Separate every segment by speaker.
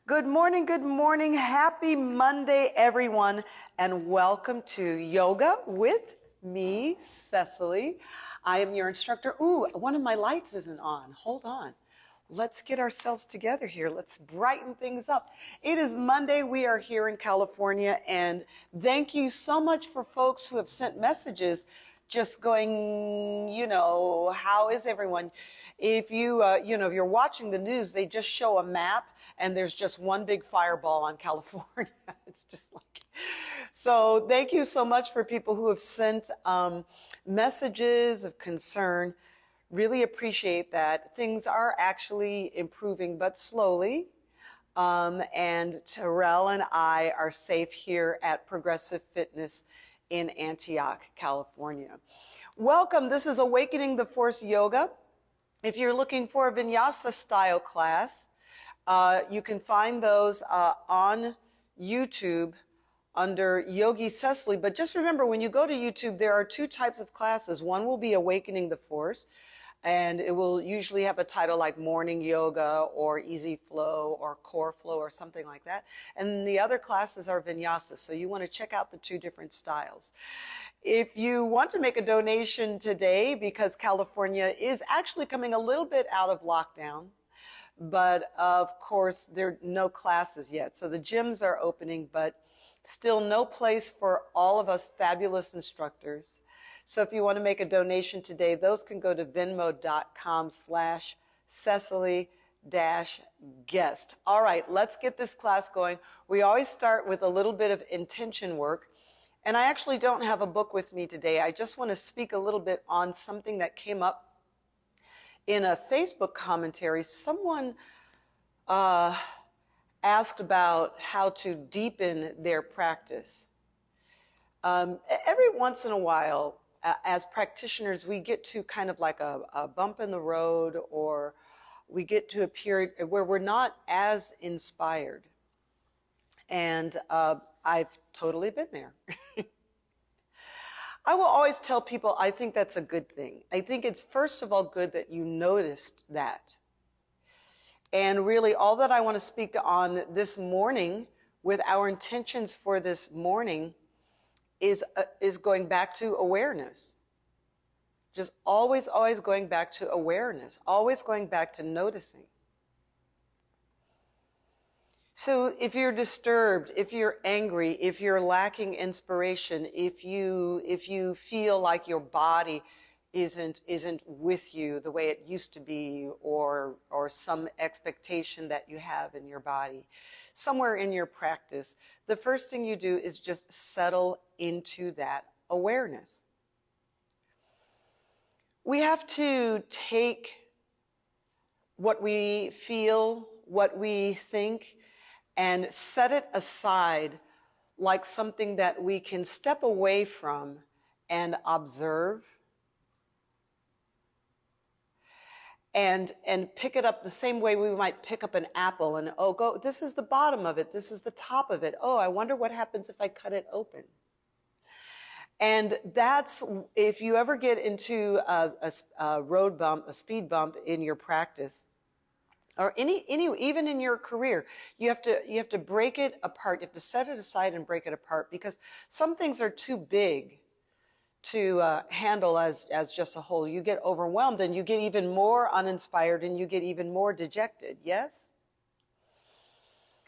Speaker 1: Good morning. Happy Monday, everyone, and welcome to Yoga with me, Cecily. I am your instructor. Ooh, one of my lights isn't on. Hold on. Let's get ourselves together here. Let's brighten things up. It is Monday. We are here in California, and thank you so much for folks who have sent messages just going, how is everyone? If if you're watching the news, they just show a map and there's just one big fireball on California. It's just like, so thank you so much for people who have sent messages of concern. Really appreciate that. Things are actually improving, but slowly. And Terrell and I are safe here at Progressive Fitness in Antioch, California. Welcome. This is Awakening the Force Yoga. If you're looking for a vinyasa style class, you can find those on YouTube under Yogi Cecily. But just remember, when you go to YouTube, there are two types of classes. One will be Awakening the Force, and it will usually have a title like Morning Yoga or Easy Flow or Core Flow or something like that. And the other classes are vinyasa, so you want to check out the two different styles. If you want to make a donation today, because California is actually coming a little bit out of lockdown, but of course there are no classes yet. So the gyms are opening, but still no place for all of us fabulous instructors. So if you want to make a donation today, those can go to venmo.com/Cecily-guest. All right, let's get this class going. We always start with a little bit of intention work. And I actually don't have a book with me today. I just want to speak a little bit on something that came up in a Facebook commentary. Someone asked about how to deepen their practice. Every once in a while, as practitioners, we get to kind of like a bump in the road, or we get to a period where we're not as inspired. And I've totally been there. I will always tell people I think that's a good thing. I think it's first of all good that you noticed that. And really all that I want to speak on this morning with our intentions for this morning is going back to awareness. Just always going back to awareness, always going back to noticing. So if you're disturbed, if you're angry, if you're lacking inspiration, if you feel like your body isn't with you the way it used to be, or some expectation that you have in your body, somewhere in your practice, the first thing you do is just settle into that awareness. We have to take what we feel, what we think, and set it aside like something that we can step away from and observe and pick it up the same way we might pick up an apple and, this is the bottom of it, this is the top of it. Oh, I wonder what happens if I cut it open. And that's, if you ever get into a road bump, a speed bump in your practice, or any even in your career, you have to break it apart. You have to set it aside and break it apart, because some things are too big to handle as just a whole. You get overwhelmed and you get even more uninspired and you get even more dejected. Yes?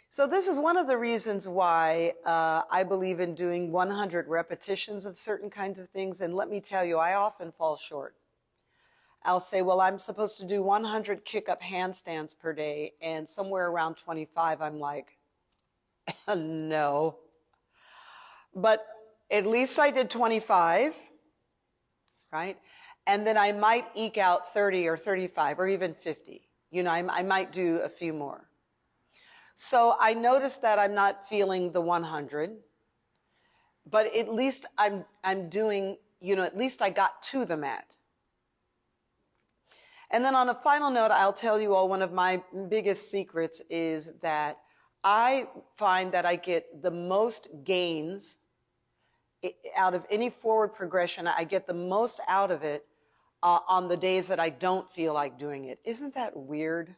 Speaker 1: So this is one of the reasons why I believe in doing 100 repetitions of certain kinds of things. And let me tell you, I often fall short. I'll say, well, I'm supposed to do 100 kick-up handstands per day, and somewhere around 25, I'm like, no. But at least I did 25, right? And then I might eke out 30 or 35 or even 50. I might do a few more. So I noticed that I'm not feeling the 100, but at least I'm doing, at least I got to the mat. And then on a final note, I'll tell you all, one of my biggest secrets is that I find that I get the most gains out of any forward progression. I get the most out of it on the days that I don't feel like doing it. Isn't that weird?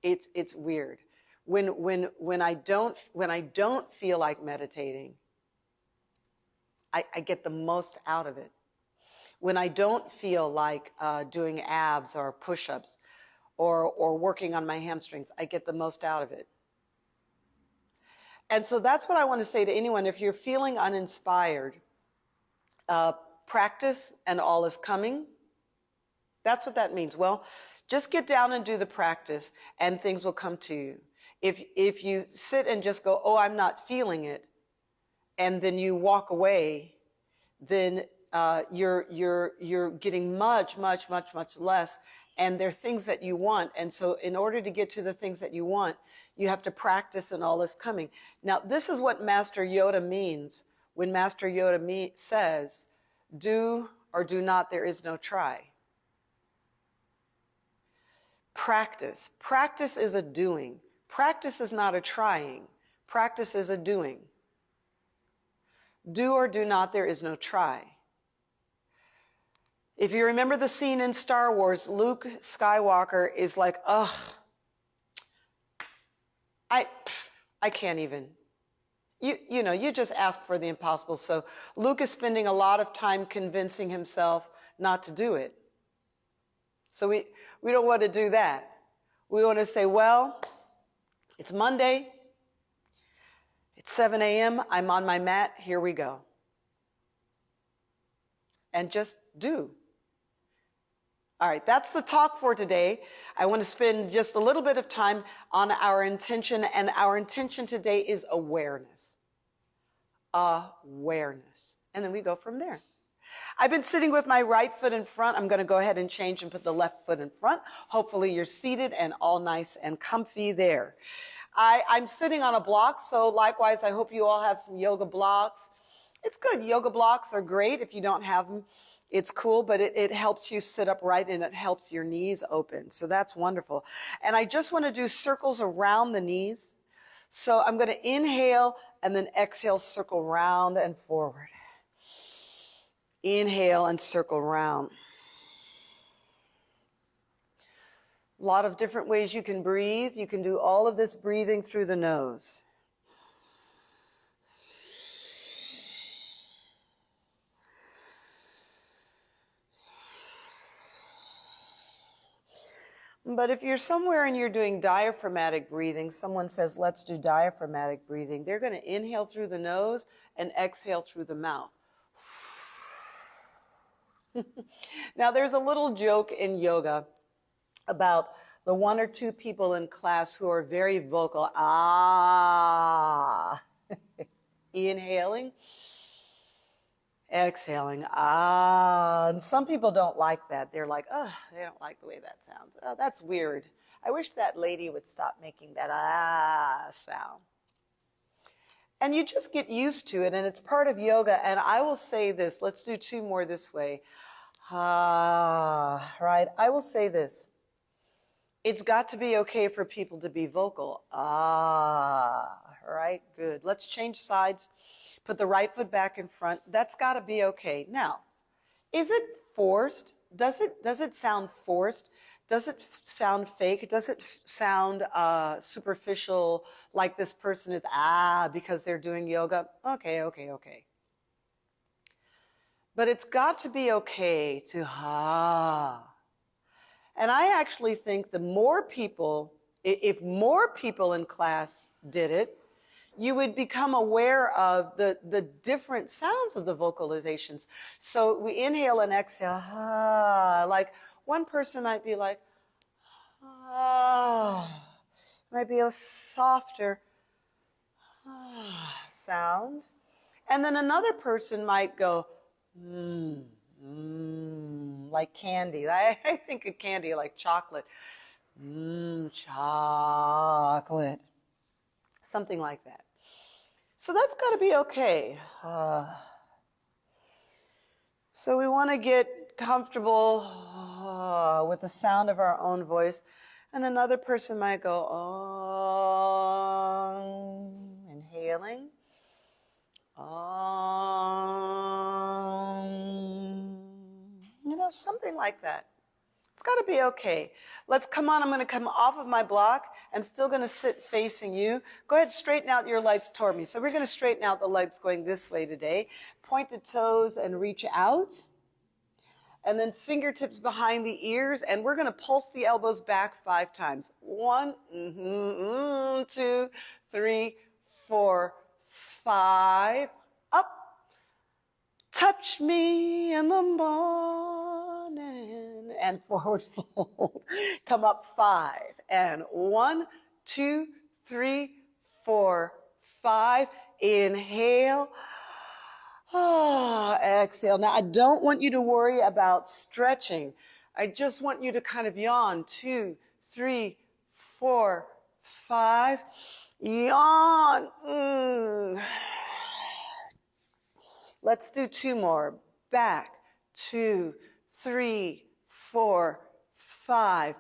Speaker 1: It's weird. When I don't feel like meditating, I get the most out of it. When I don't feel like doing abs or push-ups or working on my hamstrings, I get the most out of it. And so that's what I want to say to anyone. If you're feeling uninspired, practice and all is coming. That's what that means. Well, just get down and do the practice and things will come to you. If you sit and just go, oh, I'm not feeling it, and then you walk away, then you're getting much less. And there are things that you want. And so in order to get to the things that you want, you have to practice and all is coming. Now, this is what Master Yoda means when Master Yoda says, do or do not, there is no try. Practice. Practice is a doing. Practice is not a trying. Practice is a doing. Do or do not, there is no try. If you remember the scene in Star Wars, Luke Skywalker is like, ugh, I can't even. You just ask for the impossible. So Luke is spending a lot of time convincing himself not to do it. So we don't want to do that. We want to say, well, it's Monday. It's 7 a.m. I'm on my mat. Here we go. And just do. All right, that's the talk for today. I want to spend just a little bit of time on our intention, and our intention today is awareness. Awareness. And then we go from there. I've been sitting with my right foot in front. I'm going to go ahead and change and put the left foot in front. Hopefully you're seated and all nice and comfy there. I'm sitting on a block, so likewise, I hope you all have some yoga blocks. It's good. Yoga blocks are great. If you don't have them, it's cool, but it helps you sit upright and it helps your knees open. So that's wonderful. And I just want to do circles around the knees. So I'm going to inhale and then exhale, circle round and forward. Inhale and circle round. A lot of different ways you can breathe. You can do all of this breathing through the nose. But if you're somewhere and you're doing diaphragmatic breathing, someone says, let's do diaphragmatic breathing. They're going to inhale through the nose and exhale through the mouth. Now, there's a little joke in yoga about the one or two people in class who are very vocal. Ah. Inhaling. Exhaling, and some people don't like that. They're like, oh, they don't like the way that sounds. Oh, that's weird. I wish that lady would stop making that sound. And you just get used to it, and it's part of yoga. And I will say this. Let's do two more this way. Right? I will say this. It's got to be okay for people to be vocal. Right? Good. Let's change sides. Put the right foot back in front. That's got to be okay. Now, is it forced? Does it sound forced? Does it sound fake? Does it sound superficial, like this person is because they're doing yoga? Okay. But it's got to be okay to And I actually think the more people, if more people in class did it, you would become aware of the different sounds of the vocalizations. So we inhale and exhale, like one person might be like, might be a softer sound. And then another person might go, like candy. I think of candy like chocolate. Chocolate. Something like that. So that's got to be okay. So we want to get comfortable with the sound of our own voice. And another person might go, inhaling. Something like that. It's got to be okay. Let's come on. I'm going to come off of my block I'm still going to sit facing you. Go ahead, straighten out your legs toward me. So we're going to straighten out the legs going this way today. Pointed toes and reach out. And then fingertips behind the ears, and we're going to pulse the elbows back 5 times. 1, 2, 3, 4, 5. Up. Touch me in the morning. And forward fold. Come up 5. And 1, 2, 3, 4, 5. Inhale. Exhale. Now, I don't want you to worry about stretching. I just want you to kind of yawn. 2, 3, 4, 5. Yawn. Let's do 2 more. Back. 2, 3, 4, 5.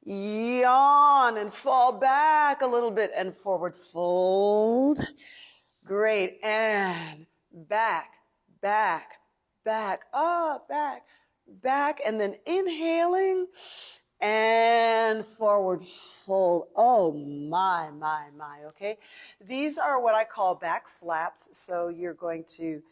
Speaker 1: Yawn and fall back a little bit and forward fold. Great. And back. Back, back, back, and then inhaling and forward fold. Oh, my, okay? These are what I call back slaps, so you're going to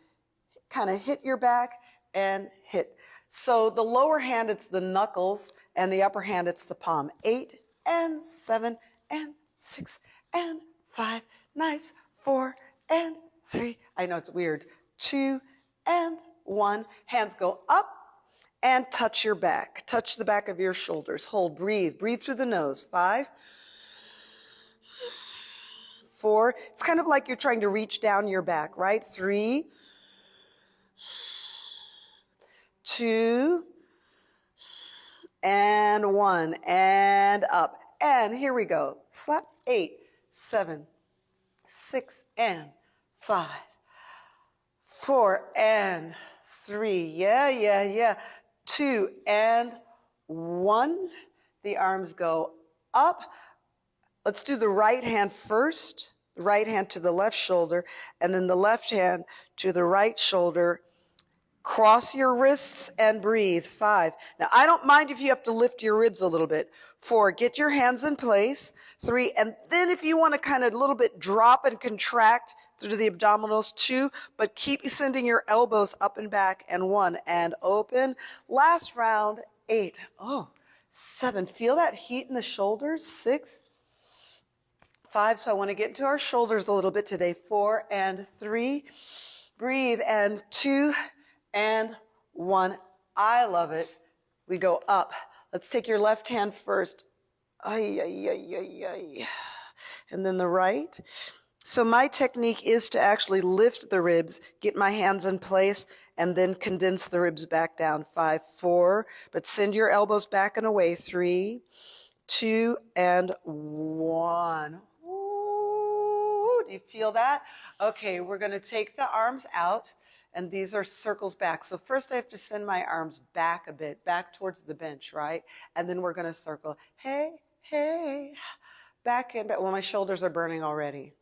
Speaker 1: kind of hit your back and hit. So the lower hand, it's the knuckles, and the upper hand, it's the palm. 8 and 7 and 6 and 5. Nice. 4 and 3. I know it's weird. 2 and 1. Hands go up and touch your back. Touch the back of your shoulders. Hold, breathe. Breathe through the nose. 5, 4. It's kind of like you're trying to reach down your back, right? 3, 2, and 1. And up. And here we go. Slap. 8, 7, 6, and 5. 4 and 3. Yeah. 2 and 1. The arms go up. Let's do the right hand first. The right hand to the left shoulder, and then the left hand to the right shoulder. Cross your wrists and breathe. 5. Now, I don't mind if you have to lift your ribs a little bit. 4, get your hands in place. 3, and then if you want to kind of a little bit drop and contract through the abdominals. 2, but keep sending your elbows up and back. And 1, and open. Last round. 8. 7. Feel that heat in the shoulders. 6, 5. So I want to get into our shoulders a little bit today. 4 and 3. Breathe. And 2 and 1. I love it. We go up. Let's take your left hand first. And then the right. So my technique is to actually lift the ribs, get my hands in place, and then condense the ribs back down. 5, 4, but send your elbows back and away. 3, 2, and 1. Ooh, do you feel that? Okay, we're going to take the arms out, and these are circles back. So first I have to send my arms back a bit, back towards the bench, right? And then we're going to circle. Hey, back and back. Well, my shoulders are burning already.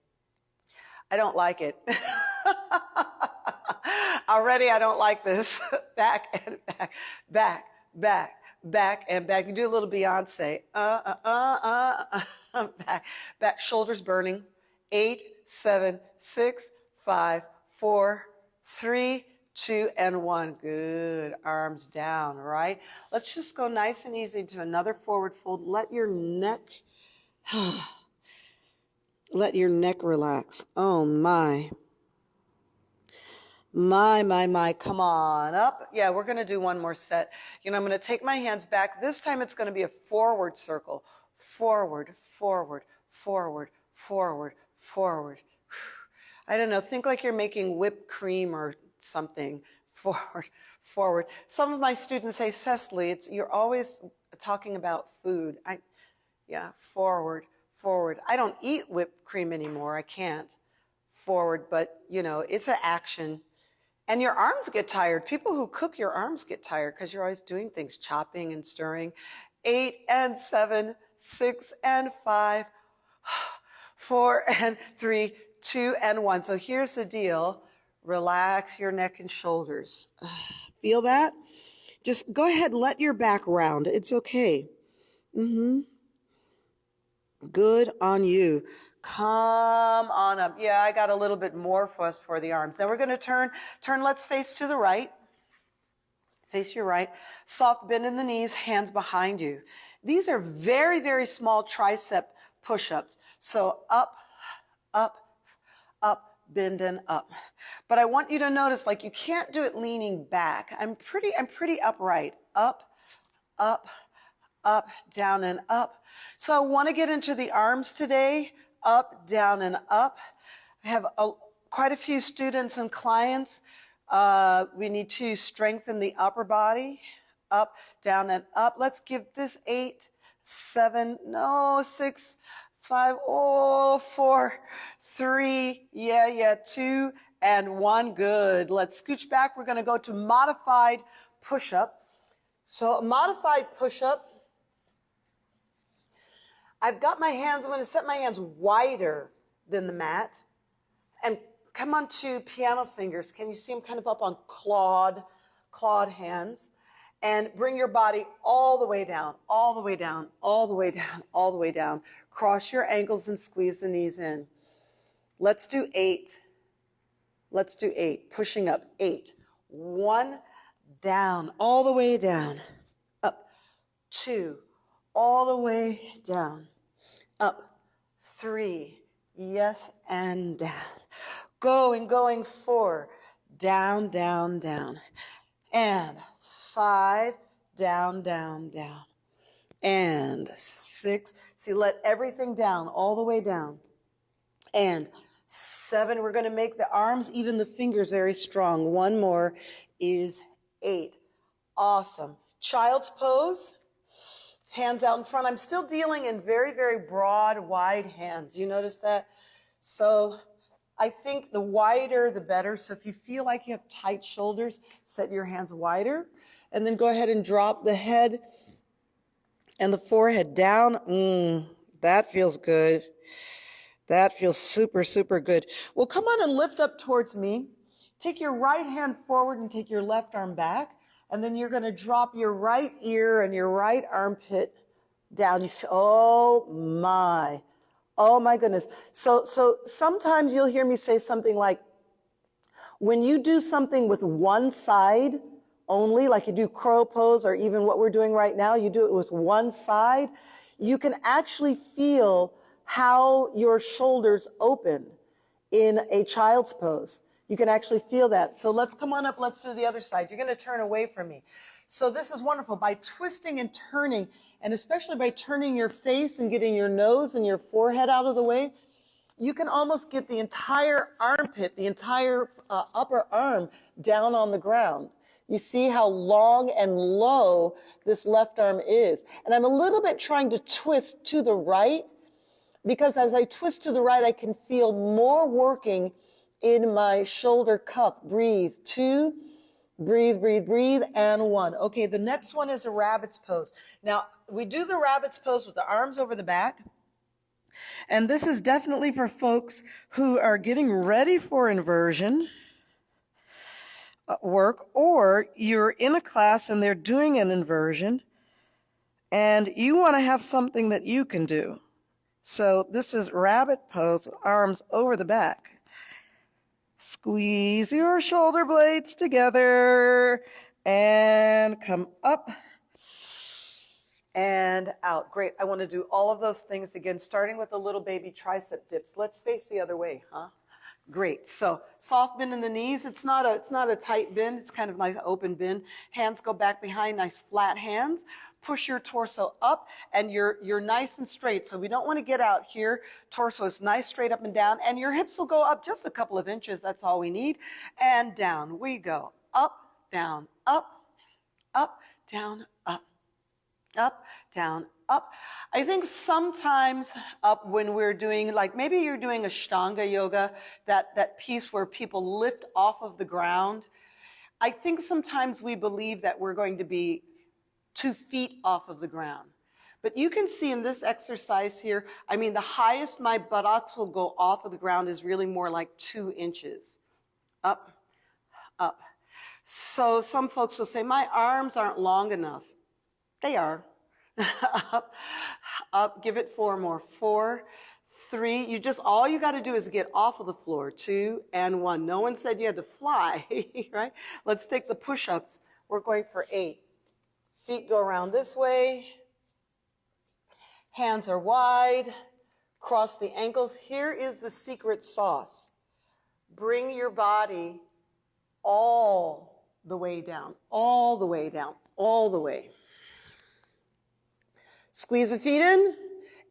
Speaker 1: I don't like it. Already I don't like this. Back and back, back and back. You do a little Beyonce. Back, shoulders burning. 8, 7, 6, 5, 4, 3, 2, and 1. Good. Arms down, right? Let's just go nice and easy to another forward fold. Let your neck relax. Oh, my. Come on up. Yeah, we're going to do one more set. I'm going to take my hands back. This time it's going to be a forward circle. Forward. I don't know. Think like you're making whipped cream or something. Forward. Some of my students say, Cecily, you're always talking about food. Forward. I don't eat whipped cream anymore. I can't. Forward, but it's an action. And your arms get tired. People who cook, your arms get tired because you're always doing things, chopping and stirring. 8 and 7, 6 and 5, 4 and 3, 2 and 1. So here's the deal. Relax your neck and shoulders. Feel that? Just go ahead, let your back round. It's okay. Good on you. Come on up. Yeah, I got a little bit more for us for the arms. Then we're going to turn, let's face to the right. Face your right. Soft bend in the knees, hands behind you. These are very, very small tricep push-ups. So up, up, up, bend and up. But I want you to notice, like, you can't do it leaning back. I'm pretty upright. Up, up, up, down and up. So I want to get into the arms today. Up, down and up. I have quite a few students and clients. We need to strengthen the upper body. Up, down and up. Let's give this 8, 7, no, 6, 5, 4, 3, 2, and 1. Good. Let's scooch back. We're going to go to modified push-up. So a modified push-up, I've got my hands, I'm going to set my hands wider than the mat and come onto piano fingers. Can you see them kind of up on clawed hands? And bring your body all the way down, all the way down, all the way down, all the way down. Cross your ankles and squeeze the knees in. Let's do 8. Let's do 8. Pushing up. 8. 1, down, all the way down. Up. 2, all the way down. Up. 3, yes, and down. Going. 4, down, down, down. And 5, down, down, down. And 6, see, let everything down, all the way down. And 7, we're going to make the arms, even the fingers, very strong. 1 more is 8. Awesome. Child's pose, hands out in front. I'm still dealing in very, very broad, wide hands. You notice that? So I think the wider, the better. So if you feel like you have tight shoulders, set your hands wider. And then go ahead and drop the head and the forehead down. That feels good. That feels super, super good. Well, come on and lift up towards me. Take your right hand forward and take your left arm back. And then you're going to drop your right ear and your right armpit down. Oh my goodness. So sometimes you'll hear me say something like, when you do something with one side only, like you do crow pose or even what we're doing right now, you do it with one side, you can actually feel how your shoulders open in a child's pose. You can actually feel that. So let's come on up. Let's do the other side. You're going to turn away from me. So this is wonderful. By twisting and turning, and especially by turning your face and getting your nose and your forehead out of the way, you can almost get the entire armpit, the entire upper arm down on the ground. You see how long and low this left arm is. And I'm a little bit trying to twist to the right, because as I twist to the right, I can feel more working in my shoulder cuff. Breathe. 2, breathe, and 1. Okay, the next one is a rabbit's pose. Now, we do the rabbit's pose with the arms over the back. And this is definitely for folks who are getting ready for inversion work, or you're in a class and they're doing an inversion and you want to have something that you can do. So this is rabbit pose with arms over the back. Squeeze your shoulder blades together and come up and out. Great. I want to do all of those things again, starting with the little baby tricep dips. Let's face the other way, huh? Great. So soft bend in the knees. It's not a tight bend. It's kind of like an open bend. Hands go back behind, nice flat hands. Push your torso up, and you're nice and straight. So we don't want to get out here. Torso is nice, straight up and down, and your hips will go up just a couple of inches. That's all we need. And down we go. Up, down, up, down, up. Up, down, up. I think sometimes up when we're doing, like maybe you're doing Ashtanga yoga, that piece where people lift off of the ground. I think sometimes we believe that we're going to be 2 feet off of the ground. But you can see in this exercise here, I mean, the highest my buttocks will go off of the ground is really more like 2 inches. Up, up. So some folks will say, my arms aren't long enough. They are. Up, Up, give it 4 more. 4, 3. All you got to do is get off of the floor. 2 and 1. No one said you had to fly, right? Let's take the push-ups. We're going for 8. Feet go around this way. Hands are wide. Cross the ankles. Here is the secret sauce. Bring your body all the way down, all the way down, all the way. Squeeze the feet in.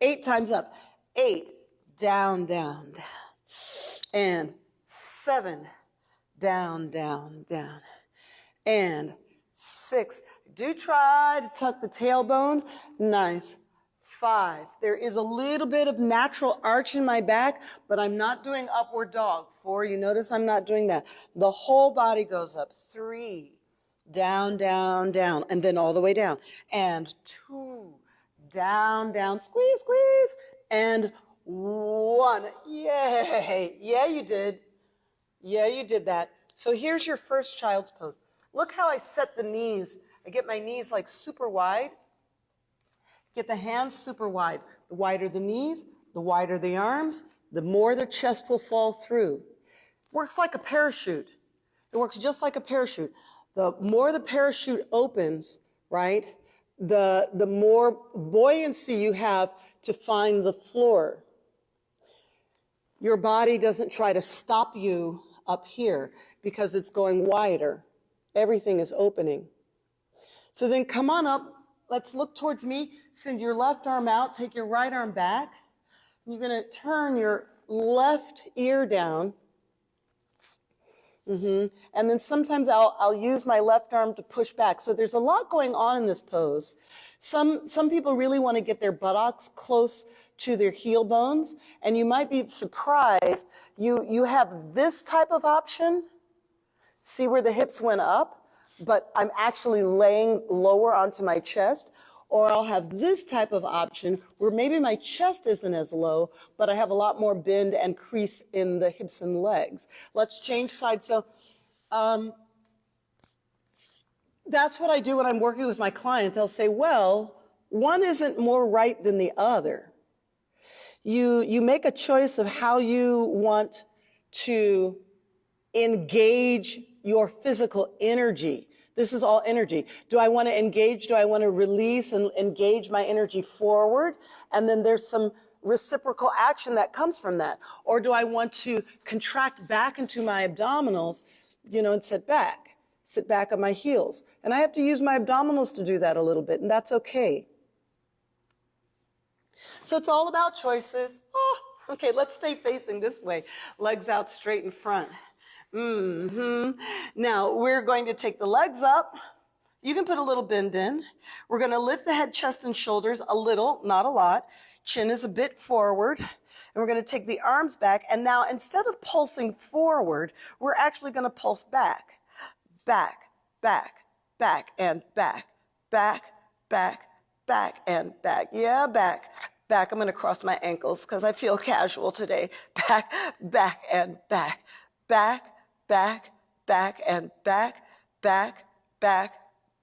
Speaker 1: 8 times up. 8, down, down, down. And 7, down, down, down. And 6. Do try to tuck the tailbone. Nice. 5. There is a little bit of natural arch in my back, but I'm not doing upward dog. 4, you notice I'm not doing that. The whole body goes up. 3, down, down, down, and then all the way down. And 2, down, down, squeeze, squeeze, and 1. Yay. Yeah, you did. Yeah, you did that. So here's your first child's pose. Look how I set the knees. I get my knees like super wide. Get the hands super wide. The wider the knees, the wider the arms, the more the chest will fall through. Works like a parachute. It works just like a parachute. The more the parachute opens, right, the more buoyancy you have to find the floor. Your body doesn't try to stop you up here because it's going wider. Everything is opening. So then come on up. Let's look towards me. Send your left arm out. Take your right arm back. You're going to turn your left ear down. And then sometimes I'll use my left arm to push back. So there's a lot going on in this pose. Some people really want to get their buttocks close to their heel bones. And you might be surprised. You have this type of option. See where the hips went up? But I'm actually laying lower onto my chest, or I'll have this type of option where maybe my chest isn't as low, but I have a lot more bend and crease in the hips and legs. Let's change sides. So that's what I do when I'm working with my clients. They'll say, well, one isn't more right than the other. You make a choice of how you want to engage your physical energy. This is all energy. Do I want to engage? Do I want to release and engage my energy forward? And then there's some reciprocal action that comes from that. Or do I want to contract back into my abdominals, and sit back on my heels? And I have to use my abdominals to do that a little bit, and that's okay. So it's all about choices. Okay, let's stay facing this way. Legs out straight in front. Now, we're going to take the legs up. You can put a little bend in. We're going to lift the head, chest, and shoulders a little, not a lot. Chin is a bit forward. And we're going to take the arms back. And now, instead of pulsing forward, we're actually going to pulse back. Back, back, back, and back. Back, back, back, and back. Yeah, back. Back. I'm going to cross my ankles because I feel casual today. Back, back, and back. Back, back, back, and back, back, back,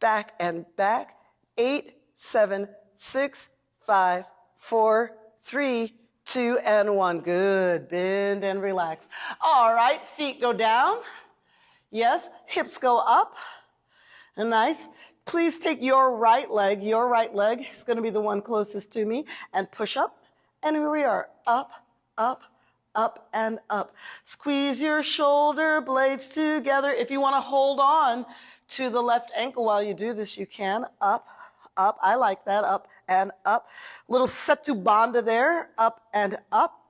Speaker 1: back, and back. 8, 7, 6, 5, 4, 3, 2, and 1. Good. Bend and relax. All right. Feet go down. Yes. Hips go up. And nice. Please take your right leg. Your right leg is going to be the one closest to me. And push up. And here we are. Up, up, up, and up. Squeeze your shoulder blades together. If you want to hold on to the left ankle while you do this, you can. Up, up. I like that. Up and up. Little setu bandha there. Up and up.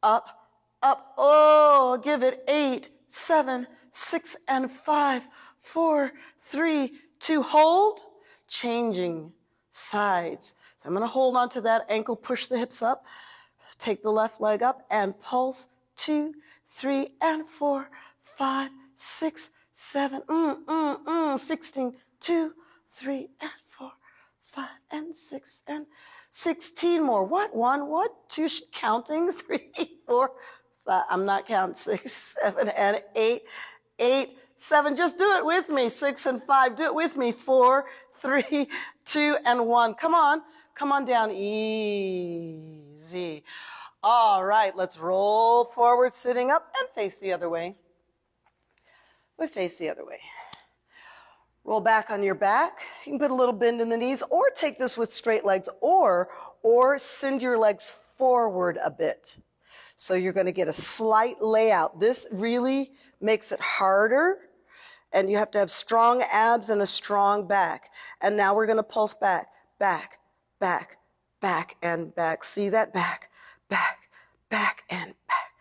Speaker 1: Up, up. Oh, give it 8, 7, 6, and 5, 4, 3, 2. Hold. Changing sides. So I'm going to hold on to that ankle. Push the hips up. Take the left leg up and pulse. 2, 3, and 4, 5, 6, 7, 16, 2, 3, and 4, 5, and 6, and 16 more. What? 1, what? 2, counting. 3, 4, 5. I'm not counting. 6, 7, and 8. 8, 7. Just do it with me. 6 and 5. Do it with me. 4, 3, 2, and 1. Come on. Come on down, easy. All right, let's roll forward, sitting up, and face the other way. We face the other way. Roll back on your back. You can put a little bend in the knees, or take this with straight legs, or send your legs forward a bit. So you're going to get a slight layout. This really makes it harder, and you have to have strong abs and a strong back. And now we're going to pulse back, back, back, back, and back. See that? Back, back, back, and back,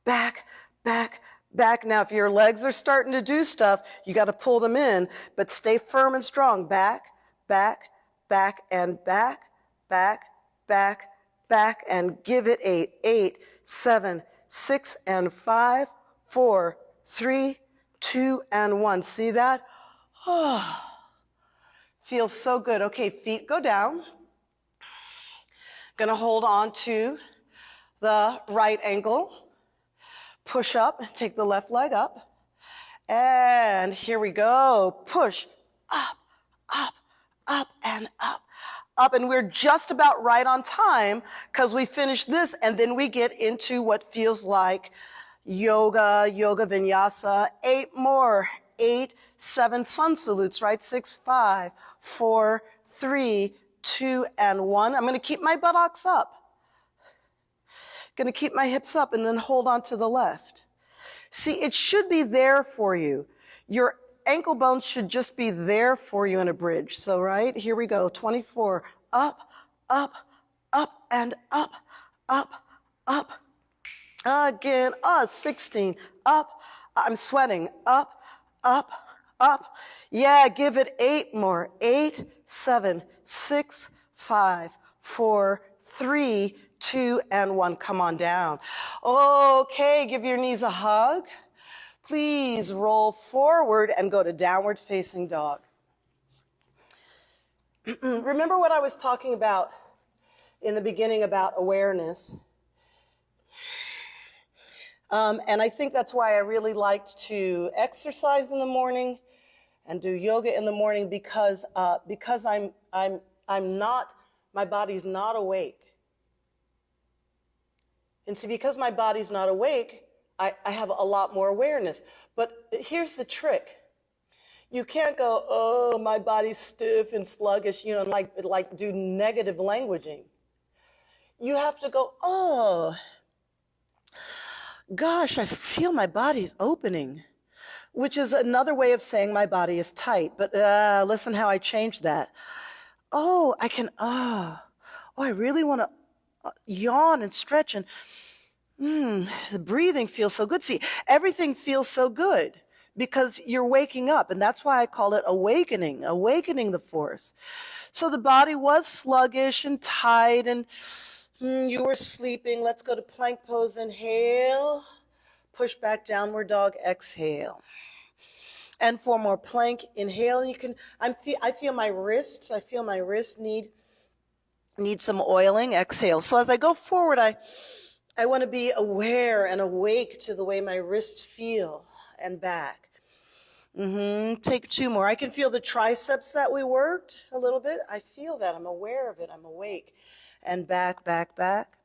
Speaker 1: back, back, back. Now, if your legs are starting to do stuff, you got to pull them in, but stay firm and strong. Back, back, back, and back, back, back, back, and give it 8, 8, 7, 6, and 5, 4, 3, 2, and 1. See that? Oh, feels so good. Okay, feet go down. Gonna hold on to the right ankle. Push up, take the left leg up. And here we go. Push, up, up, up, and up. Up, and we're just about right on time because we finished this and then we get into what feels like yoga vinyasa. 8 more. 8, 7 sun salutes, right? 6, 5, 4, 3, 2, and 1. I'm going to keep my buttocks up. Going to keep my hips up and then hold on to the left. See, it should be there for you. Your ankle bones should just be there for you in a bridge. So, right, here we go. 24, up, up, up, and up, up, up. Again, 16, up. I'm sweating. Up, up, up. Yeah, give it 8 more. 8, 7, 6, 5, 4, 3, 2, and 1. Come on down. Okay, give your knees a hug. Please roll forward and go to downward facing dog. Remember what I was talking about in the beginning about awareness? And I think that's why I really liked to exercise in the morning and do yoga in the morning because I'm not, my body's not awake. And see, because my body's not awake, I have a lot more awareness. But here's the trick. You can't go, oh, my body's stiff and sluggish, and like do negative languaging. You have to go, oh, gosh, I feel my body's opening, which is another way of saying my body is tight. But listen how I changed that. Oh, I can, I really want to yawn and stretch, and the breathing feels so good. See, everything feels so good because you're waking up, and that's why I call it awakening the force. So the body was sluggish and tight, and you were sleeping. Let's go to plank pose. Inhale, push back, downward dog, exhale. And 4 more. Plank, inhale. You can. I feel my wrists. I feel my wrist need some oiling. Exhale. So as I go forward, I want to be aware and awake to the way my wrists feel and back. Take 2 more. I can feel the triceps that we worked a little bit. I feel that. I'm aware of it. I'm awake. And back, back, back.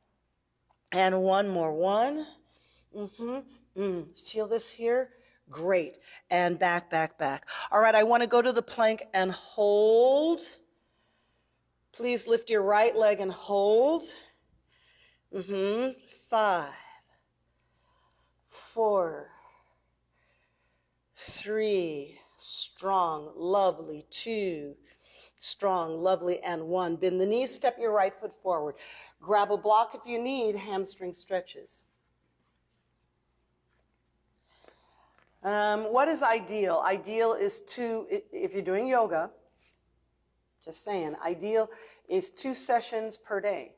Speaker 1: And 1 more. 1. Feel this here? Great. And back, back, back. All right, I want to go to the plank and hold. Please lift your right leg and hold. 5, 4, 3, strong, lovely, 2, strong, lovely, and 1. Bend the knees, step your right foot forward. Grab a block if you need hamstring stretches. What is ideal? Ideal is if you're doing yoga, just saying, ideal is 2 sessions per day.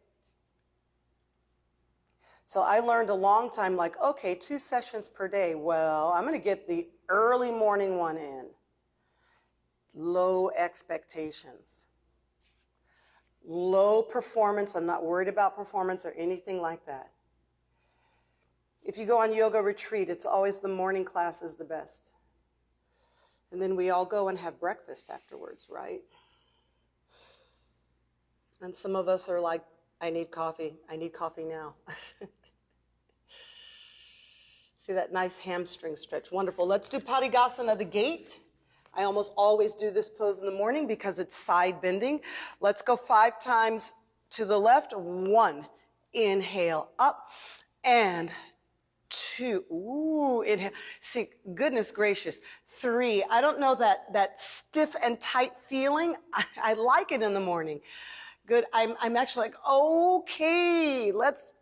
Speaker 1: So I learned a long time, like, okay, 2 sessions per day. Well, I'm going to get the early morning one in. Low expectations. Low performance. I'm not worried about performance or anything like that. If you go on yoga retreat, it's always the morning class is the best. And then we all go and have breakfast afterwards, right? And some of us are like, I need coffee. I need coffee now. See that nice hamstring stretch. Wonderful. Let's do Padikasana, the gate. I almost always do this pose in the morning because it's side bending. Let's go 5 times to the left. 1, inhale, up, and 2, ooh, inhale. See, goodness gracious. 3, I don't know that stiff and tight feeling. I like it in the morning. Good, I'm actually like, okay, let's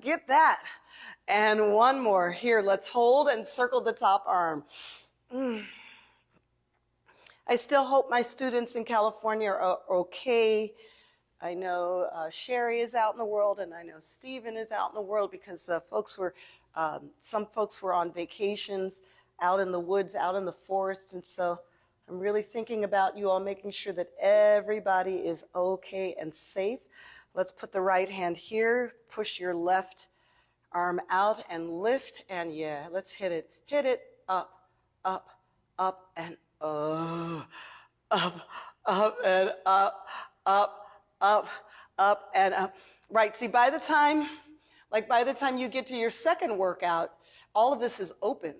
Speaker 1: get that. And 1 more. Here, let's hold and circle the top arm. I still hope my students in California are okay. I know Sherry is out in the world, and I know Stephen is out in the world because some folks were on vacations out in the woods, out in the forest, and so I'm really thinking about you all, making sure that everybody is okay and safe. Let's put the right hand here, push your left arm out and lift, and yeah, let's hit it. Hit it, up, up, up, and up, up, and up, up, and up. Right, see, by the time you get to your second workout, all of this is open.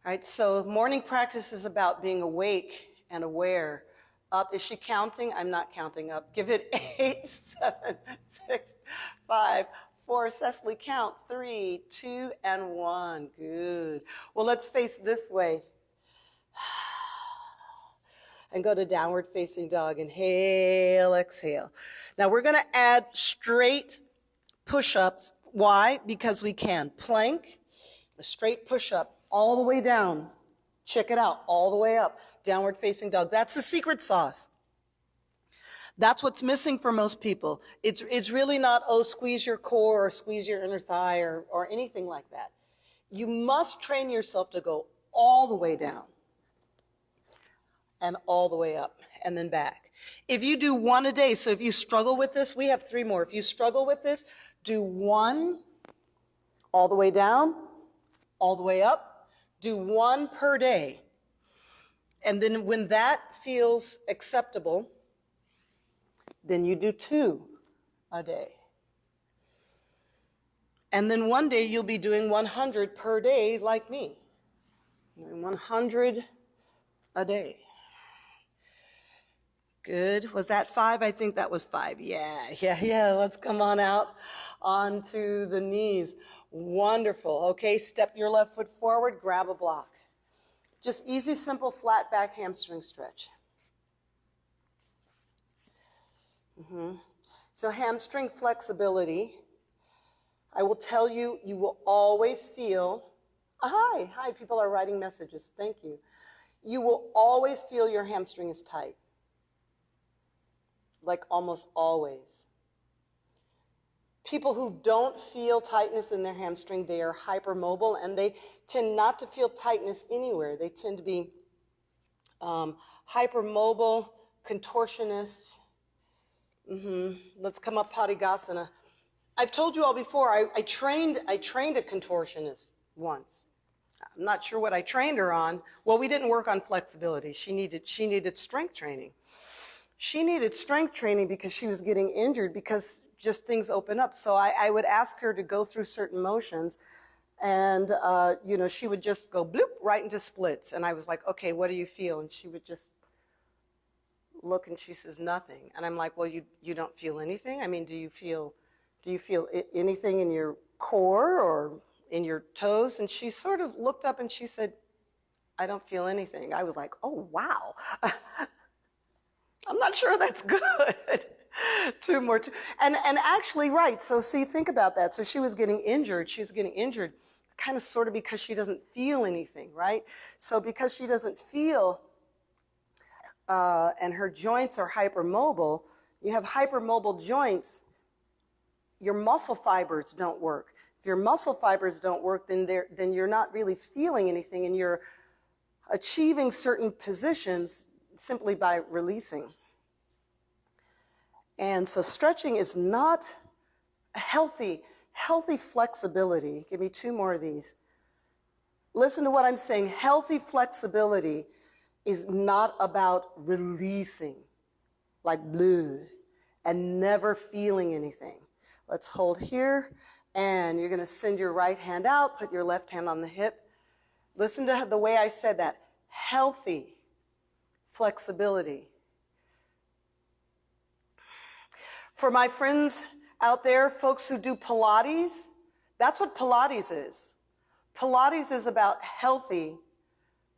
Speaker 1: All right, so morning practice is about being awake and aware. Up, is she counting? I'm not counting up. Give it 8, 7, 6, 5, 4. Cecily, count 3, 2, and 1. Good. Well, let's face this way. And go to downward facing dog. Inhale, exhale. Now we're going to add straight push-ups. Why? Because we can. Plank, a straight push-up all the way down. Check it out, all the way up. Downward facing dog. That's the secret sauce. That's what's missing for most people. It's really not, oh, squeeze your core or squeeze your inner thigh or anything like that. You must train yourself to go all the way down and all the way up and then back. If you do 1 a day, so if you struggle with this, we have 3 more. If you struggle with this, do 1 all the way down, all the way up. Do 1 per day. And then when that feels acceptable, then you do 2 a day. And then one day you'll be doing 100 per day like me. 100 a day. Good. Was that 5? I think that was 5. Yeah. Let's come on out onto the knees. Wonderful. Okay, step your left foot forward, grab a block. Just easy, simple, flat back hamstring stretch. So hamstring flexibility, I will tell you, you will always feel, hi, people are writing messages, thank you. You will always feel your hamstring is tight. Like almost always. People who don't feel tightness in their hamstring, they are hypermobile, and they tend not to feel tightness anywhere. They tend to be hypermobile, contortionists. Let's come up Padikasana. I've told you all before, I trained a contortionist once. I'm not sure what I trained her on. Well, we didn't work on flexibility. She needed strength training. She needed strength training because she was getting injured because just things open up. So I would ask her to go through certain motions, and she would just go bloop right into splits. And I was like, okay, what do you feel? And she would just look, and she says nothing. And I'm like, well, you don't feel anything? I mean, do you feel anything in your core or in your toes? And she sort of looked up and she said, I don't feel anything. I was like, oh, wow. I'm not sure that's good. 2 more. And actually, right, so see, think about that. So she was getting injured. Kind of sort of because she doesn't feel anything, right? So because she doesn't feel, and her joints are hypermobile, you have hypermobile joints, your muscle fibers don't work. If your muscle fibers don't work, then you're not really feeling anything, and you're achieving certain positions simply by releasing. And so stretching is not healthy flexibility. Give me 2 more of these. Listen to what I'm saying. Healthy flexibility is not about releasing. like blue, and never feeling anything. Let's hold here, and you're gonna send your right hand out, put your left hand on the hip. Listen to the way I said that. Healthy flexibility. For my friends out there, folks who do Pilates, that's what Pilates is. Pilates is about healthy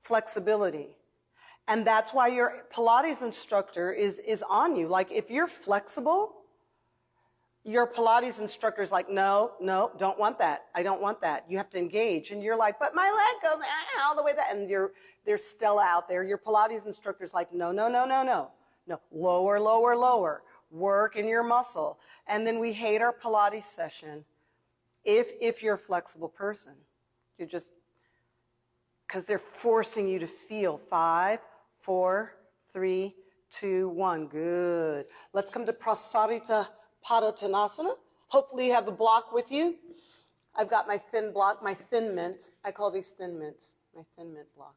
Speaker 1: flexibility. And that's why your Pilates instructor is on you. Like if you're flexible, your Pilates instructor is like, no, don't want that. I don't want that. You have to engage. And you're like, but my leg goes all the way that. And there's Stella out there. Your Pilates instructor is like, no. Lower, lower, lower. Work in your muscle. And then we hate our Pilates session if you're a flexible person. You just, because they're forcing you to feel 5, 4, 3, 2, 1. Good. Let's come to Prasarita Padottanasana. Hopefully you have a block with you. I've got my thin block, my thin mint. I call these thin mints, my thin mint block.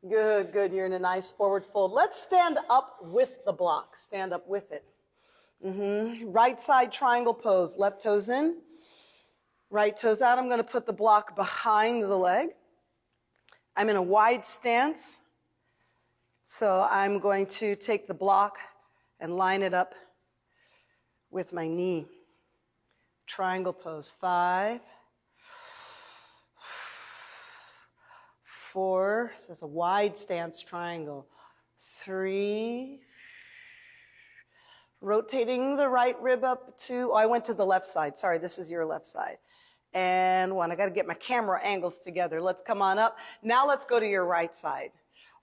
Speaker 1: Good. You're in a nice forward fold. Let's stand up with the block. Stand up with it. Right side triangle pose. Left toes in. Right toes out. I'm going to put the block behind the leg. I'm in a wide stance. So I'm going to take the block and line it up with my knee. Triangle pose. 5, 4, so it's a wide stance triangle. 3, rotating the right rib up to, I went to the left side. Sorry, this is your left side. And 1, I got to get my camera angles together. Let's come on up. Now let's go to your right side.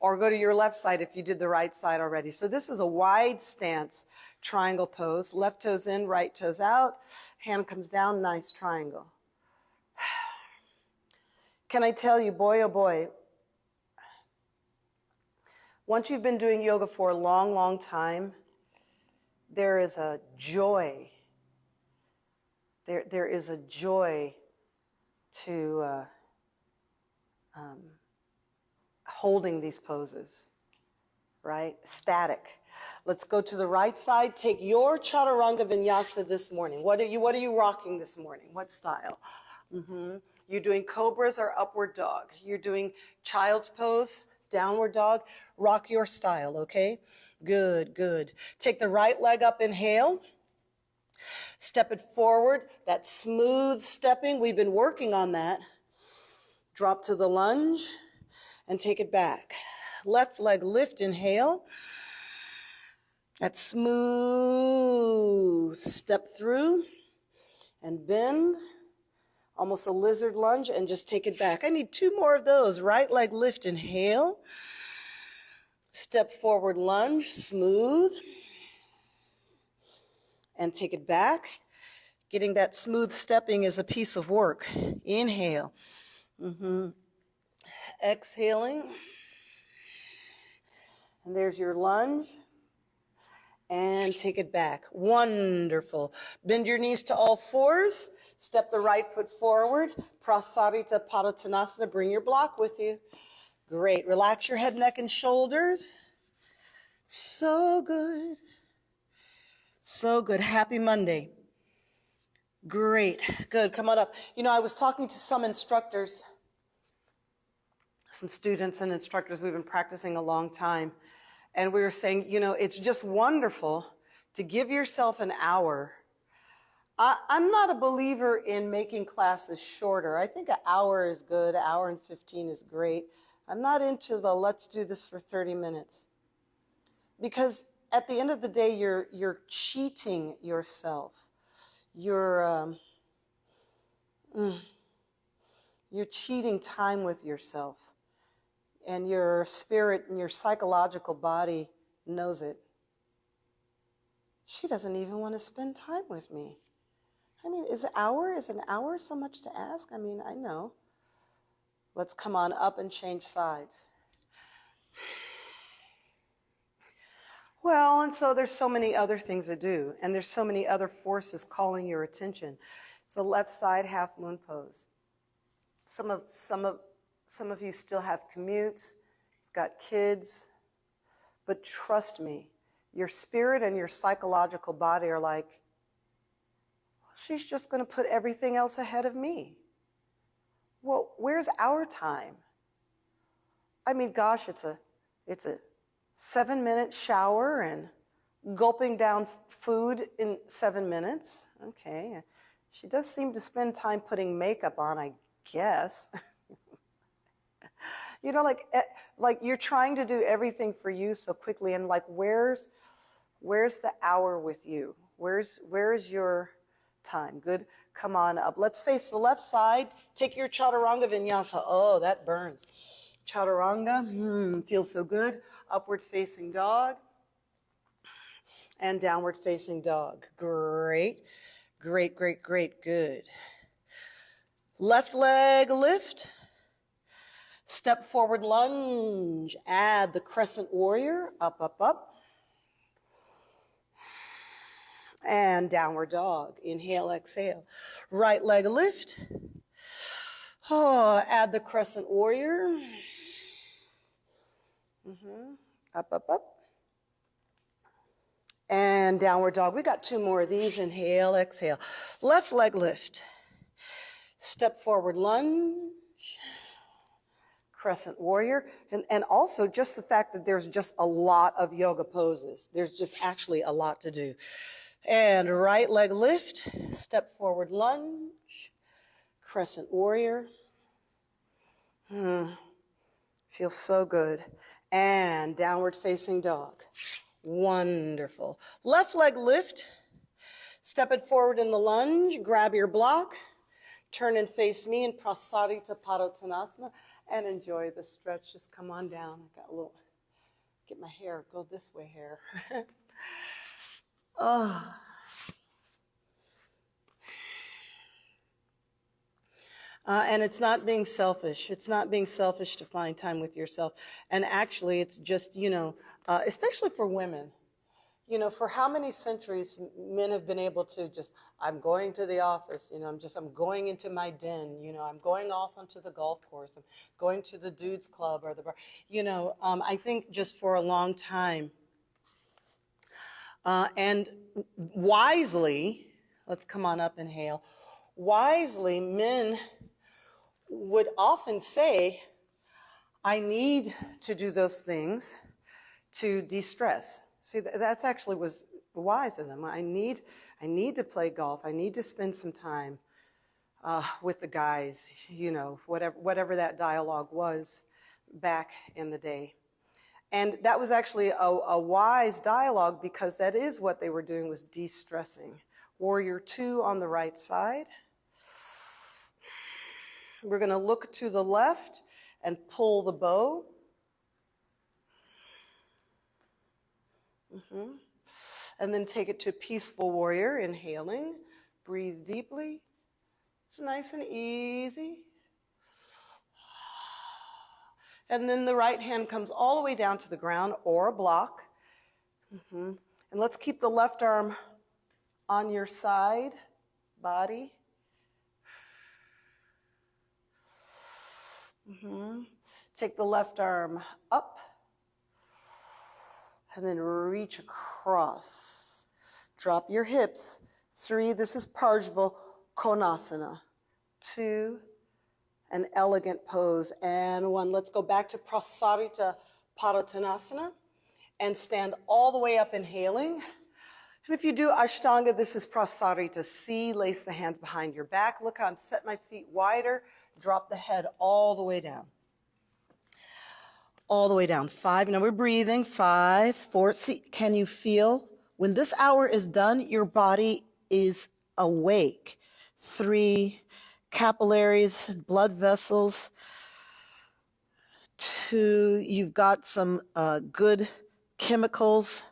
Speaker 1: Or go to your left side if you did the right side already. So this is a wide stance triangle pose. Left toes in, right toes out. Hand comes down, nice triangle. Can I tell you, boy, oh boy, once you've been doing yoga for a long, long time, there is a joy. There is a joy to holding these poses, right? Static. Let's go to the right side. Take your chaturanga vinyasa this morning. What are you rocking this morning? What style? You're doing cobras or upward dog. You're doing child's pose, downward dog. Rock your style, okay? Good. Take the right leg up, inhale. Step it forward. That smooth stepping, we've been working on that. Drop to the lunge. And take it back. Left leg lift, inhale. That smooth step through and bend. Almost a lizard lunge and just take it back. I need 2 more of those. Right leg lift, inhale. Step forward lunge, smooth. And take it back. Getting that smooth stepping is a piece of work. Inhale. Exhaling, and there's your lunge, and take it back. Wonderful. Bend your knees to all 4s, step the right foot forward, Prasarita Padottanasana, bring your block with you. Great, relax your head, neck, and shoulders. So good. Happy Monday. Great, good, come on up. You know, I was talking to some instructors, some students and instructors we've been practicing a long time. And we were saying, you know, it's just wonderful to give yourself an hour. I'm not a believer in making classes shorter. I think an hour is good, 1:15 is great. I'm not into the let's do this for 30 minutes. Because at the end of the day, you're cheating yourself. You're cheating time with yourself. And your spirit and your psychological body knows it. She doesn't even want to spend time with me. I mean, is an hour so much to ask? I mean, I know. Let's come on up and change sides. Well, and so there's so many other things to do, and there's so many other forces calling your attention. It's a left side half moon pose. Some of you still have commutes, you've got kids, But trust me, your spirit and your psychological body are like, well, she's just going to put everything else ahead of me. Well, where's our time? I mean, gosh, it's a 7-minute shower and gulping down food in 7 minutes. Okay. She does seem to spend time putting makeup on, I guess. You know, like you're trying to do everything for you so quickly, and like, where's the hour with you? Where's your time? Good. Come on up. Let's face the left side. Take your chaturanga vinyasa. Oh, that burns. Chaturanga. Feels so good. Upward facing dog. And downward facing dog. Great. Great, great, great. Good. Left leg lift. Step forward lunge. Add the crescent warrior. Up, up, up. And downward dog. Inhale, exhale. Right leg lift. Oh, add the crescent warrior. Up, up, up. And downward dog. We got 2 more of these. Inhale, exhale. Left leg lift. Step forward lunge. Crescent warrior. And also just the fact that there's just a lot of yoga poses. There's just actually a lot to do. And right leg lift. Step forward lunge. Crescent warrior. Feels so good. And downward facing dog. Wonderful. Left leg lift. Step it forward in the lunge. Grab your block. Turn and face me in Prasarita Padottanasana. And enjoy the stretch. Just come on down. I got a little, get my hair, go this way hair. Oh. And it's not being selfish. It's not being selfish to find time with yourself. And actually, it's just, especially for women, for how many centuries men have been able to just, I'm going to the office, I'm going into my den, I'm going off onto the golf course, I'm going to the dudes club or the bar, I think just for a long time. And wisely, let's come on up, inhale. Wisely, men would often say, I need to do those things to de-stress. See, that's actually was wise of them. I need to play golf. I need to spend some time with the guys, whatever that dialogue was back in the day. And that was actually a wise dialogue, because that is what they were doing, was de-stressing. Warrior 2 on the right side. We're going to look to the left and pull the bow. And then take it to peaceful warrior, inhaling. Breathe deeply. It's nice and easy. And then the right hand comes all the way down to the ground or a block. And let's keep the left arm on your side, body. Take the left arm up. And then reach across. Drop your hips. 3, this is Parshva Konasana. 2, an elegant pose. And 1, let's go back to Prasarita Padottanasana and stand all the way up, inhaling. And if you do Ashtanga, this is Prasarita C. Lace the hands behind your back. Look how I'm set my feet wider. Drop the head all the way down. All the way down. 5. Now we're breathing. 5, 4. See, can you feel? When this hour is done, your body is awake. 3, capillaries, blood vessels. 2, you've got some good chemicals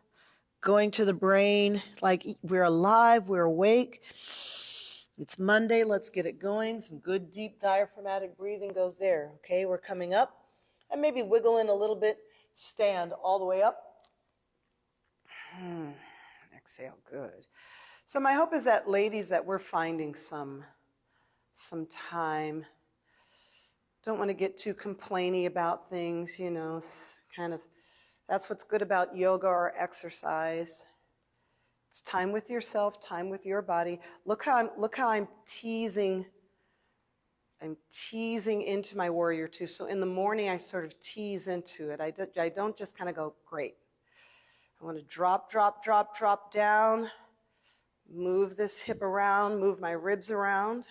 Speaker 1: going to the brain. Like, we're alive, we're awake. It's Monday, let's get it going. Some good deep diaphragmatic breathing goes there. Okay, we're coming up. And maybe wiggle in a little bit. Stand all the way up. Exhale, good. So my hope is that, ladies, that we're finding some time. Don't want to get too complainy about things, kind of That's what's good about yoga or exercise. It's time with yourself, time with your body. Look how I'm teasing. I'm teasing into my warrior two. So in the morning, I sort of tease into it. I don't just kind of go, great. I want to drop, drop, drop, drop down. Move this hip around, move my ribs around.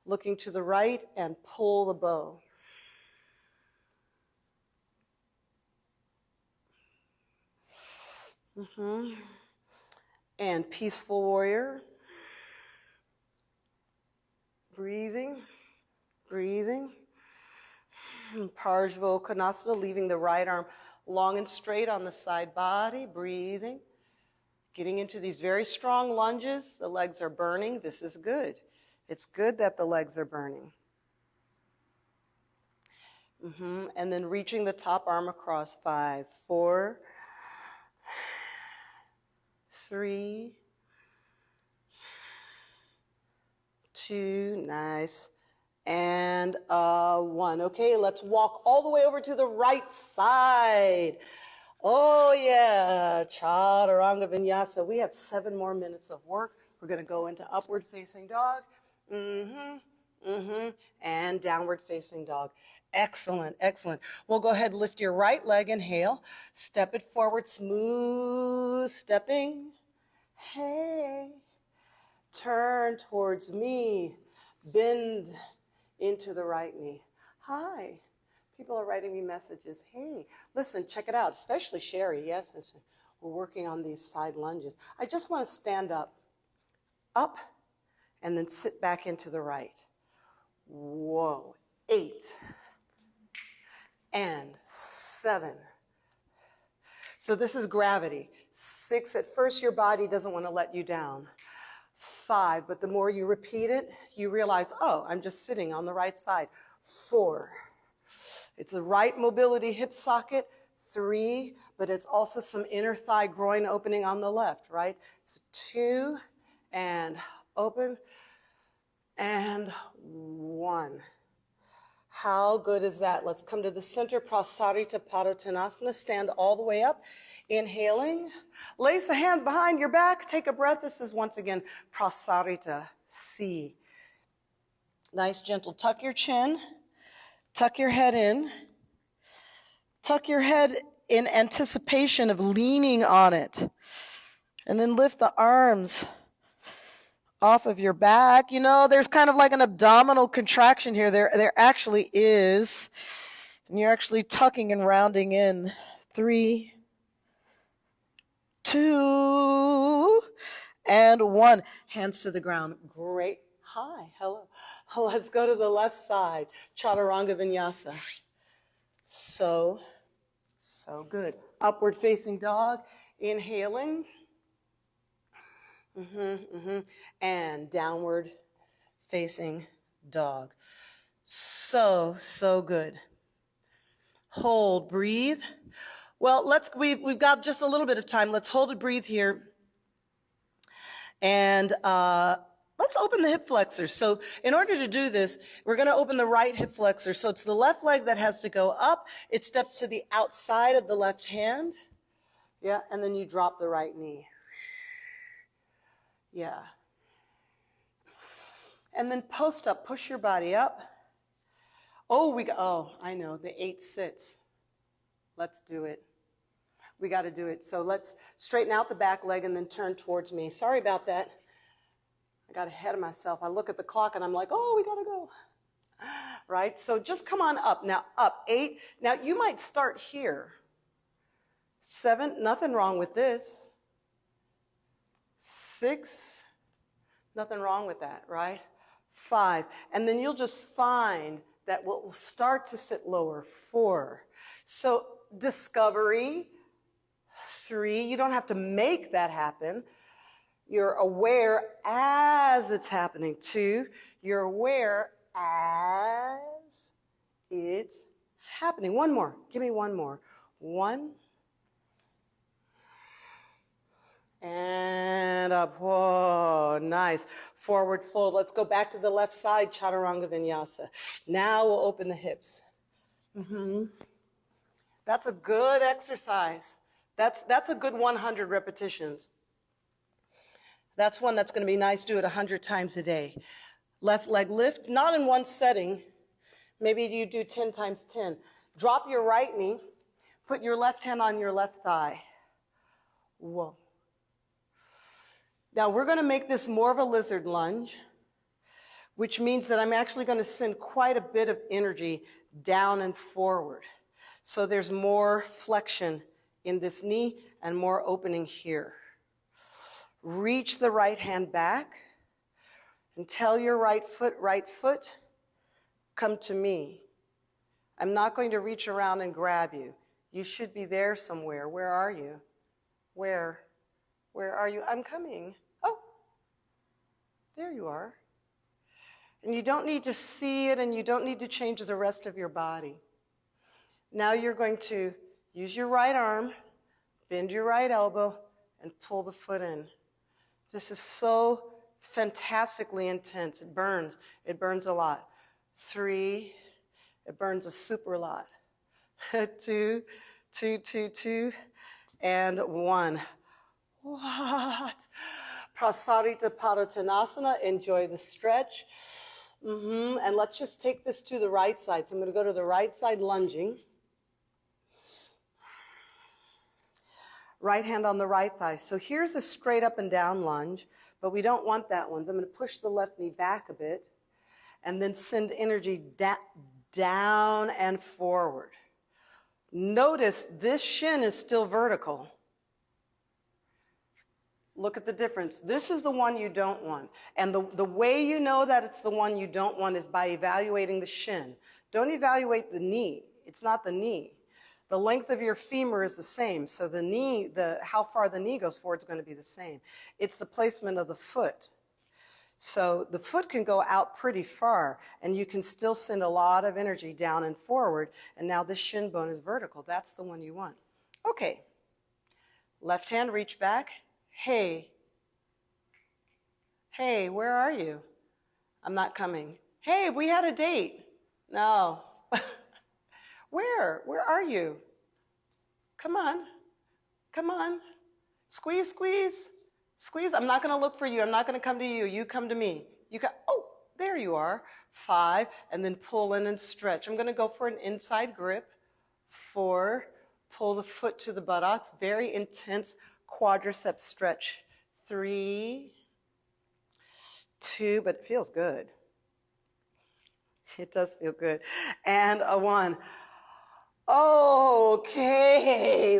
Speaker 1: Looking to the right and pull the bow. And peaceful warrior. Breathing, breathing. Parshva, leaving the right arm long and straight on the side body, breathing. Getting into these very strong lunges. The legs are burning. This is good. It's good that the legs are burning. And then reaching the top arm across. 5, 4, 3, 2, nice, and 1. Okay, let's walk all the way over to the right side. Oh yeah, Chaturanga Vinyasa. We have 7 more minutes of work. We're going to go into upward facing dog. And downward facing dog. Excellent, excellent. We'll go ahead, lift your right leg, inhale. Step it forward, smooth stepping. Hey. Turn towards me. Bend into the right knee. Hi. People are writing me messages. Hey, listen, check it out, especially Sherry. Yes, we're working on these side lunges. I just want to stand up, and then sit back into the right. Whoa, 8 and 7. So this is gravity. 6, at first your body doesn't want to let you down. 5, but the more you repeat it, you realize, oh, I'm just sitting on the right side. 4. It's the right mobility hip socket. 3, but it's also some inner thigh groin opening on the left, right? So 2, and open, and 1. How good is that? Let's come to the center, Prasarita Padottanasana. Stand all the way up. Inhaling. Lace the hands behind your back. Take a breath. This is once again Prasarita C. Nice, gentle. Tuck your chin. Tuck your head in. Tuck your head in anticipation of leaning on it. And then lift the arms off of your back. You know, there's kind of like an abdominal contraction here. There actually is. And you're actually tucking and rounding in. 3, 2, and 1. Hands to the ground. Great. Hi. Hello. Let's go to the left side. Chaturanga Vinyasa. So good. Upward facing dog. Inhaling. And downward facing dog. So good. Hold, breathe. Well, we've got just a little bit of time. Let's hold and breathe here. And let's open the hip flexors. So in order to do this, we're going to open the right hip flexor. So it's the left leg that has to go up. It steps to the outside of the left hand. Yeah, and then you drop the right knee. Yeah. And then post up, push your body up. I know, the 8 sits. Let's do it. We got to do it. So let's straighten out the back leg and then turn towards me. Sorry about that. I got ahead of myself. I look at the clock and I'm like, oh, we got to go. Right? So just come on up. Now, up. 8. Now, you might start here. 7, nothing wrong with this. 6, nothing wrong with that, right? 5, and then you'll just find that we'll start to sit lower. 4. So discovery. 3, you don't have to make that happen. You're aware as it's happening. 2, you're aware as it's happening. 1 more. Give me 1 more. 1. And up. Whoa, nice. Forward fold. Let's go back to the left side, Chaturanga Vinyasa. Now we'll open the hips. The That's a good exercise. That's a good 100 repetitions. That's one that's going to be nice. Do it 100 times a day. Left leg lift, not in one setting. Maybe you do 10 times 10. Drop your right knee. Put your left hand on your left thigh. Whoa. Now we're going to make this more of a lizard lunge, which means that I'm actually going to send quite a bit of energy down and forward. So there's more flexion in this knee and more opening here. Reach the right hand back and tell your right foot, come to me. I'm not going to reach around and grab you. You should be there somewhere. Where are you? Where are you? I'm coming. Oh, there you are. And you don't need to see it, and you don't need to change the rest of your body. Now you're going to use your right arm, bend your right elbow, and pull the foot in. This is so fantastically intense. It burns. It burns a lot. 3, it burns a super lot. 2, and 1. What? Prasarita Paratanasana. Enjoy the stretch. And let's just take this to the right side. So I'm going to go to the right side lunging. Right hand on the right thigh. So here's a straight up and down lunge, but we don't want that one. So I'm going to push the left knee back a bit and then send energy down and forward. Notice this shin is still vertical. Look at the difference. This is the one you don't want. And the way you know that it's the one you don't want is by evaluating the shin. Don't evaluate the knee. It's not the knee. The length of your femur is the same. So the knee, how far the knee goes forward is going to be the same. It's the placement of the foot. So the foot can go out pretty far, and you can still send a lot of energy down and forward. And now this shin bone is vertical. That's the one you want. Okay. Left hand, reach back. Hey. Hey, where are you? I'm not coming. Hey, we had a date. No. Where are you? Come on. Come on. Squeeze, squeeze. Squeeze. I'm not going to look for you. I'm not going to come to you. You come to me. Oh, there you are. 5, and then pull in and stretch. I'm going to go for an inside grip. 4, pull the foot to the buttocks. Very intense quadricep stretch. 3, 2, but it feels good. It does feel good. And a 1. Okay,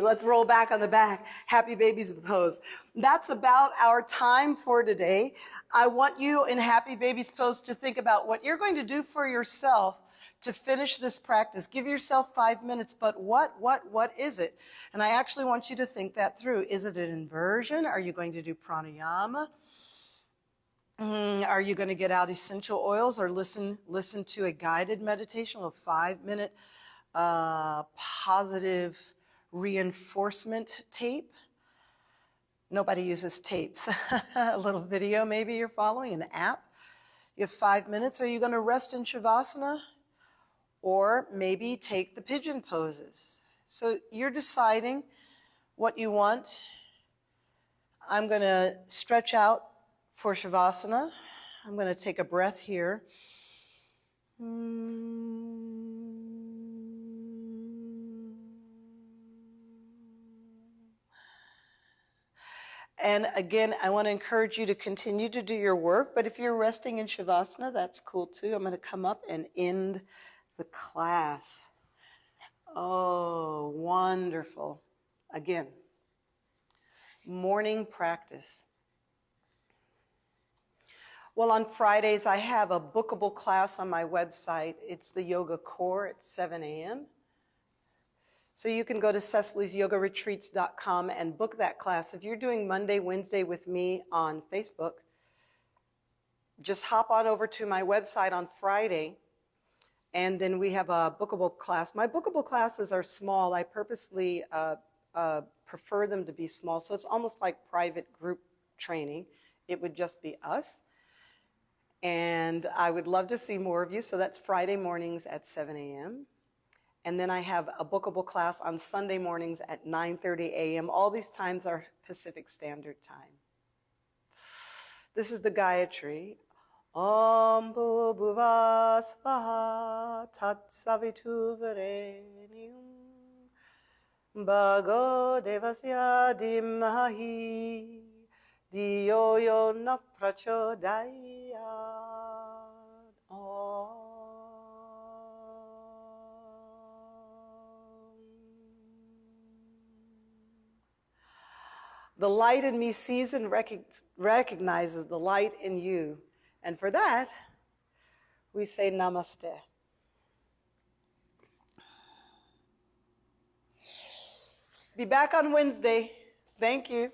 Speaker 1: let's roll back on the back. Happy babies pose. That's about our time for today. I want you in happy babies pose to think about what you're going to do for yourself to finish this practice. Give yourself 5 minutes, but what is it? And I actually want you to think that through. Is it an inversion? Are you going to do pranayama? Are you going to get out essential oils or listen to a guided meditation, a 5-minute positive reinforcement tape? Nobody uses tapes. A little video maybe you're following, an app. You have 5 minutes. Are you going to rest in Shavasana? Or maybe take the pigeon poses. So you're deciding what you want. I'm going to stretch out for Shavasana. I'm going to take a breath here. And again, I want to encourage you to continue to do your work, but if you're resting in Shavasana, that's cool too. I'm going to come up and end the class. Oh, wonderful. Again, morning practice. Well, on Fridays, I have a bookable class on my website. It's the Yoga Core at 7 a.m. So you can go to cecilysyogaretreats.com and book that class. If you're doing Monday, Wednesday with me on Facebook, just hop on over to my website on Friday, and then we have a bookable class. My bookable classes are small. I purposely prefer them to be small, so it's almost like private group training. It would just be us. And I would love to see more of you, so that's Friday mornings at 7 a.m. And then I have a bookable class on Sunday mornings at 9:30 a.m. All these times are Pacific Standard Time. This is the Gayatri. Om Bhuvah Svaha Tat Savitu Varenyam Bhago Devasya Dhimahi Dhiyo Yo Na Prachodayat. Om. The light in me sees and recognizes the light in you. And for that, we say Namaste. Be back on Wednesday. Thank you.